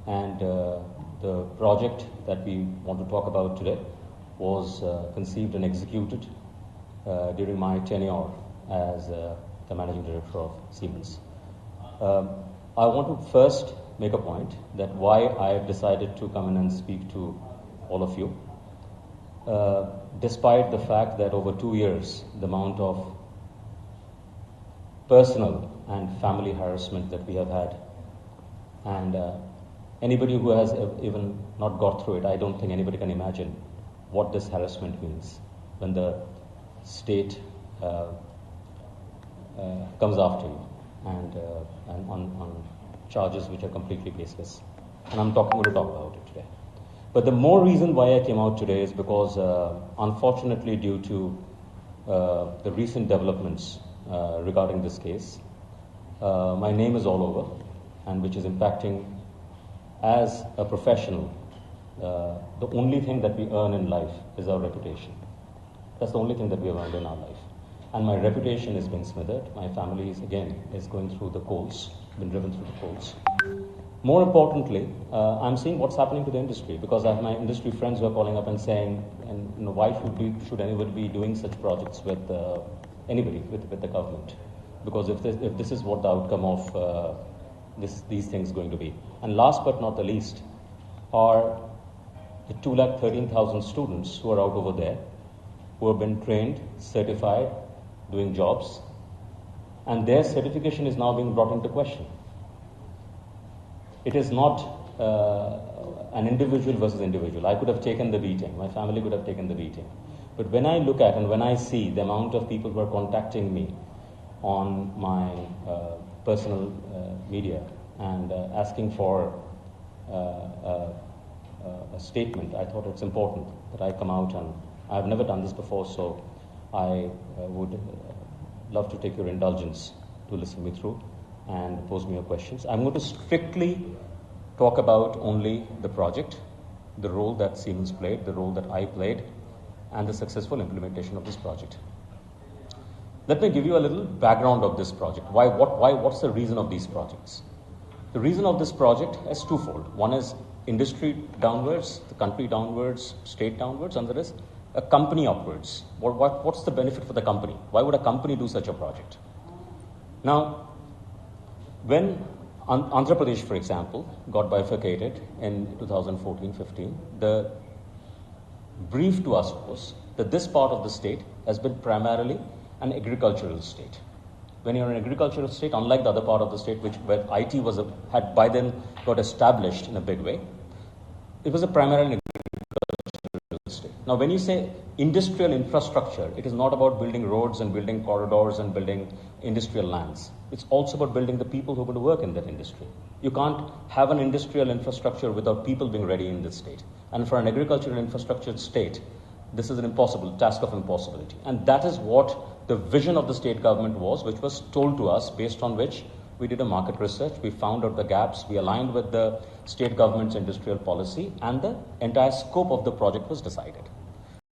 And the project that we want to talk about today was conceived and executed during my tenure as the Managing Director of Siemens. I want to first make a point that why I decided to come in and speak to all of you. Despite the fact that over 2 years, the amount of personal and family harassment that we have had, and anybody who has even not got through it, I don't think anybody can imagine what this harassment means when the state comes after you and on charges which are completely baseless. And I'm going to talk about it today. But the more reason why I came out today is because, unfortunately, due to the recent developments regarding this case, my name is all over, and which is impacting, as a professional, the only thing that we earn in life is our reputation. That's the only thing that we have earned in our life. And my reputation is being smothered. My family is going through the coals, been driven through the coals. More importantly, I'm seeing what's happening to the industry, because I have my industry friends who are calling up and saying, and why should anybody be doing such projects with anybody, with the government? Because if this is what the outcome of these things going to be. And last but not the least are the 213,000 students who are out over there, who have been trained, certified, doing jobs, and their certification is now being brought into question. It is not an individual versus individual. I could have taken the beating. My family could have taken the beating. But when I look at and when I see the amount of people who are contacting me on my personal media and asking for a statement, I thought it's important that I come out, and I've never done this before, so I would love to take your indulgence to listen me through and pose me your questions. I'm going to strictly talk about only the project, the role that Siemens played, the role that I played, and the successful implementation of this project. Let me give you a little background of this project. What's the reason of these projects? The reason of this project is twofold. One is industry downwards, the country downwards, state downwards, and there is a company upwards. What's the benefit for the company? Why would a company do such a project? Now, when Andhra Pradesh, for example, got bifurcated in 2014-15, the brief to us was that this part of the state has been primarily an agricultural state. When you're an agricultural state, unlike the other part of the state, where IT had by then got established in a big way, it was a primarily agricultural state. Now, when you say industrial infrastructure, it is not about building roads and building corridors and building industrial lands. It's also about building the people who are going to work in that industry. You can't have an industrial infrastructure without people being ready in this state. And for an agricultural infrastructure state, this is an impossible task of impossibility. And that is what the vision of the state government was, which was told to us, based on which we did a market research, we found out the gaps, we aligned with the state government's industrial policy, and the entire scope of the project was decided.